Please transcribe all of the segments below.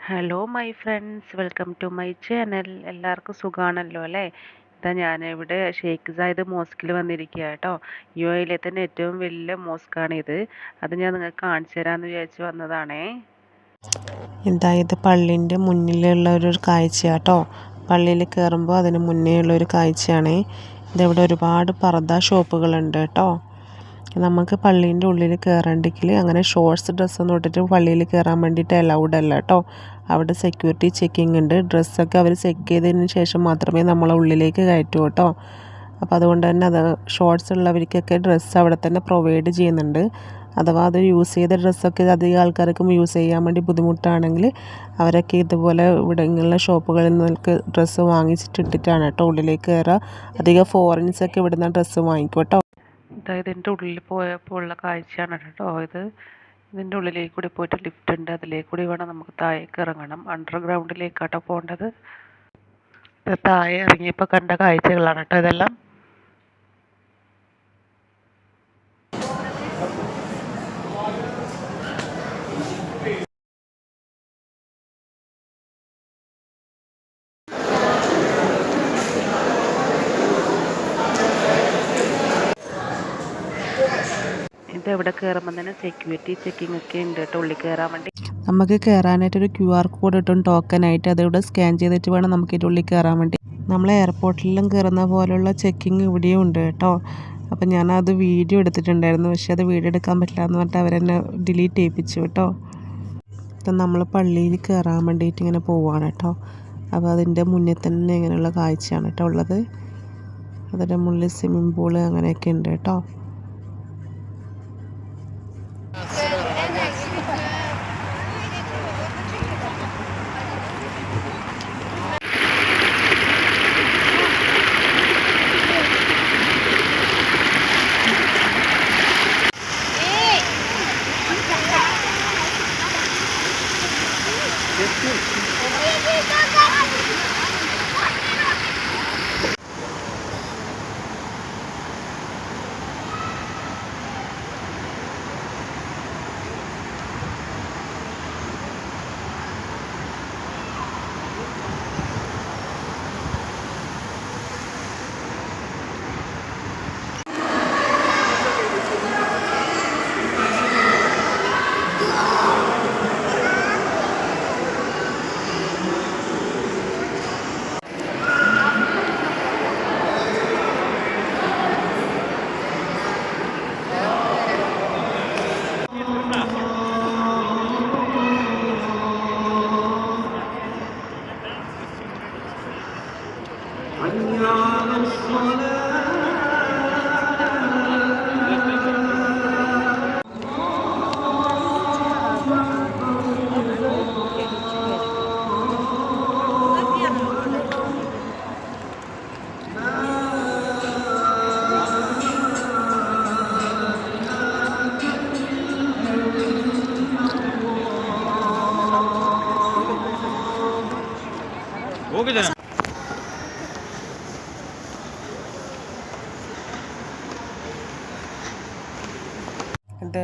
Hello my friends, welcome to my channel. എല്ലാവർക്കും സുഖമാണല്ലോ അല്ലേ? ഇതാ ഞാനിവിടെ ഷെയ്ഖ് സായിദ് മോസ്കിൽ വന്നിരിക്കുക കേട്ടോ. യു എയിലെ തന്നെ ഏറ്റവും വലിയ മോസ്കാണിത്. അത് ഞാൻ നിങ്ങൾക്ക് കാണിച്ചു തരാമെന്ന് വിചാരിച്ച് വന്നതാണേ. ഇത് പള്ളീൻ്റെ മുന്നിലുള്ള ഒരു കാഴ്ച കേട്ടോ. പള്ളിയിൽ കയറുമ്പോൾ അതിന് മുന്നേ ഉള്ളൊരു കാഴ്ചയാണ്. ഇതിവിടെ ഒരുപാട് പർദ്ദ ഷോപ്പുകളുണ്ട് കേട്ടോ. നമുക്ക് പള്ളീൻ്റെ ഉള്ളിൽ കയറണ്ടെങ്കിൽ അങ്ങനെ ഷോർട്സ് ഡ്രസ്സൊന്നും ഇട്ടിട്ട് പള്ളിയിൽ കയറാൻ വേണ്ടിയിട്ട് അലൗഡ് അല്ല കേട്ടോ. അവിടെ സെക്യൂരിറ്റി ചെക്കിംഗ് ഉണ്ട്. ഡ്രസ്സൊക്കെ അവർ ചെക്ക് ചെയ്തതിന് ശേഷം മാത്രമേ നമ്മളെ ഉള്ളിലേക്ക് കയറ്റൂ കേട്ടോ. അപ്പോൾ അതുകൊണ്ട് തന്നെ അത് ഷോർട്സ് ഉള്ളവർക്കൊക്കെ ഡ്രസ്സ് അവിടെ തന്നെ പ്രൊവൈഡ് ചെയ്യുന്നുണ്ട്. അഥവാ അത് യൂസ് ചെയ്ത ഡ്രസ്സൊക്കെ അധികം ആൾക്കാർക്കും യൂസ് ചെയ്യാൻ വേണ്ടി ബുദ്ധിമുട്ടാണെങ്കിൽ അവരൊക്കെ ഇതുപോലെ ഇവിടെയുള്ള ഷോപ്പുകളിൽ നിന്നൊക്കെ ഡ്രസ്സ് വാങ്ങിച്ചിട്ടിട്ടാണ് കേട്ടോ ഉള്ളിലേക്ക് കയറുക. അധികം ഫോറിൻസൊക്കെ ഇവിടുന്ന് ഡ്രസ്സ് വാങ്ങിക്കും കേട്ടോ. അതായത് ഇതിൻ്റെ ഉള്ളിൽ പോയപ്പോൾ ഉള്ള കാഴ്ചയാണ് കേട്ടോ ഇത്. ഇതിൻ്റെ ഉള്ളിലേക്ക് കൂടി പോയിട്ട് ലിഫ്റ്റ് ഉണ്ട്, അതിലേക്ക് കൂടി വേണം നമുക്ക് താഴേക്ക് ഇറങ്ങണം. അണ്ടർഗ്രൗണ്ടിലേക്കാട്ടോ പോകേണ്ടത്. താഴെ ഇറങ്ങിയപ്പോൾ കണ്ട കാഴ്ചകളാണ് കേട്ടോ ഇതെല്ലാം. ഇതെവിടെ കയറുമ്പോൾ തന്നെ സെക്യൂരിറ്റി ചെക്കിംഗ് ഒക്കെ ഉണ്ട് കേട്ടോ ഉള്ളിൽ കയറാൻ വേണ്ടി. നമുക്ക് കയറാനായിട്ടൊരു QR കോഡ് ഇട്ടും ടോക്കനായിട്ട് അതിവിടെ സ്കാൻ ചെയ്തിട്ട് വേണം നമുക്ക് ഇതിൻ്റെ ഉള്ളിൽ കയറാൻ വേണ്ടി. നമ്മൾ എയർപോർട്ടിലും കയറുന്ന പോലുള്ള ചെക്കിങ് ഇവിടെയും ഉണ്ട് കേട്ടോ. അപ്പം ഞാനത് വീഡിയോ എടുത്തിട്ടുണ്ടായിരുന്നു, പക്ഷേ അത് വീഡിയോ എടുക്കാൻ പറ്റില്ല എന്ന് പറഞ്ഞിട്ട് അവരെന്നെ ഡിലീറ്റ് ചെയ്യിപ്പിച്ചു കേട്ടോ. അപ്പം നമ്മൾ പള്ളിയിൽ കയറാൻ വേണ്ടിയിട്ട് ഇങ്ങനെ പോവുകയാണ് കേട്ടോ. അപ്പോൾ അതിൻ്റെ മുന്നിൽ തന്നെ ഇങ്ങനെയുള്ള കാഴ്ചയാണ് കേട്ടോ ഉള്ളത്. അതിൻ്റെ മുകളിൽ സ്വിമ്മിംഗ് പൂള് അങ്ങനെയൊക്കെ ഉണ്ട് കേട്ടോ.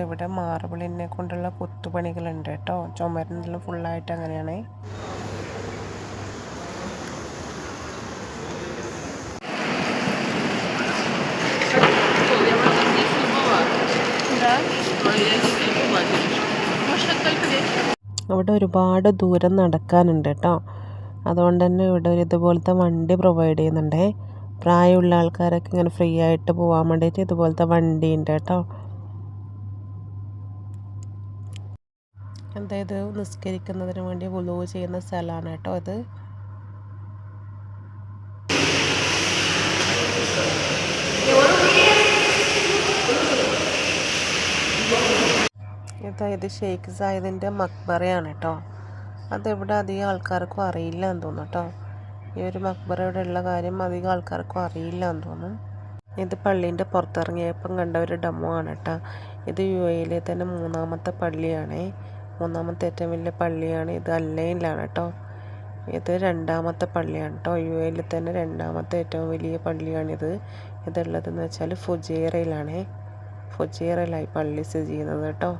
ഇവിടെ മാർബിളിനെ കൊണ്ടുള്ള കൊത്തുപണികളുണ്ട് കേട്ടോ. ചുമരിനെല്ലാം ഫുള്ളായിട്ട് അങ്ങനെയാണ്. അവിടെ ഒരുപാട് ദൂരം നടക്കാനുണ്ട് കേട്ടോ. അതുകൊണ്ട് തന്നെ ഇവിടെ ഒരു ഇതുപോലത്തെ വണ്ടി പ്രൊവൈഡ് ചെയ്യുന്നുണ്ടേ. പ്രായമുള്ള ആൾക്കാരൊക്കെ ഇങ്ങനെ ഫ്രീ ആയിട്ട് പോകാൻ വേണ്ടിയിട്ട് ഇതുപോലത്തെ വണ്ടി ഉണ്ട് കേട്ടോ. അതായത് നിസ്കരിക്കുന്നതിന് വേണ്ടി വുളൂ ചെയ്യുന്ന സ്ഥലമാണ് കേട്ടോ ഇത്. ഇത് ഷെയ്ഖ് സായിദിൻ്റെ മക്ബറയാണ് കേട്ടോ. അതിവിടെ അധികം ആൾക്കാർക്കും അറിയില്ല എന്ന് തോന്നുന്നു കേട്ടോ. ഈ ഒരു മക്ബറ ഇവിടെ ഉള്ള കാര്യം അധികം ആൾക്കാർക്കും അറിയില്ല എന്ന് തോന്നുന്നു. ഇത് പള്ളീൻ്റെ പുറത്തിറങ്ങിയപ്പം കണ്ട ഒരു ഡെമോ ആണ് കേട്ടോ. ഇത് യു എയിലെ തന്നെ മൂന്നാമത്തെ പള്ളിയാണ്. മൂന്നാമത്തെ ഏറ്റവും വലിയ പള്ളിയാണ് ഇത്. അല്ലയിലാണ് കേട്ടോ. ഇത് രണ്ടാമത്തെ പള്ളിയാണ് കേട്ടോ. യു എയിൽ തന്നെ രണ്ടാമത്തെ ഏറ്റവും വലിയ പള്ളിയാണിത്. ഇതുള്ളതെന്ന് വെച്ചാൽ ഫുജൈറയിലാണ്. ഫുജൈറയിലായി പള്ളി സ്ഥിതി ചെയ്യുന്നത് കേട്ടോ.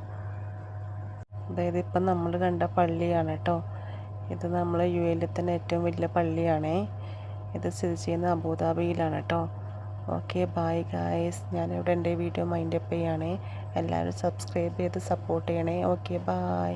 അതായത് ഇപ്പം നമ്മൾ കണ്ട പള്ളിയാണ് കേട്ടോ. ഇത് നമ്മളെ UAE തന്നെ ഏറ്റവും വലിയ പള്ളിയാണേ. ഇത് സ്ഥിതി ചെയ്യുന്നത് അബുദാബിയിലാണ് കേട്ടോ. Okay bye guys. ഞാനിവിടെ എൻ്റെ വീഡിയോ മൈൻഡപ്പ് ചെയ്യണേ. എല്ലാവരും സബ്സ്ക്രൈബ് ചെയ്ത് സപ്പോർട്ട് ചെയ്യണേ. Okay bye.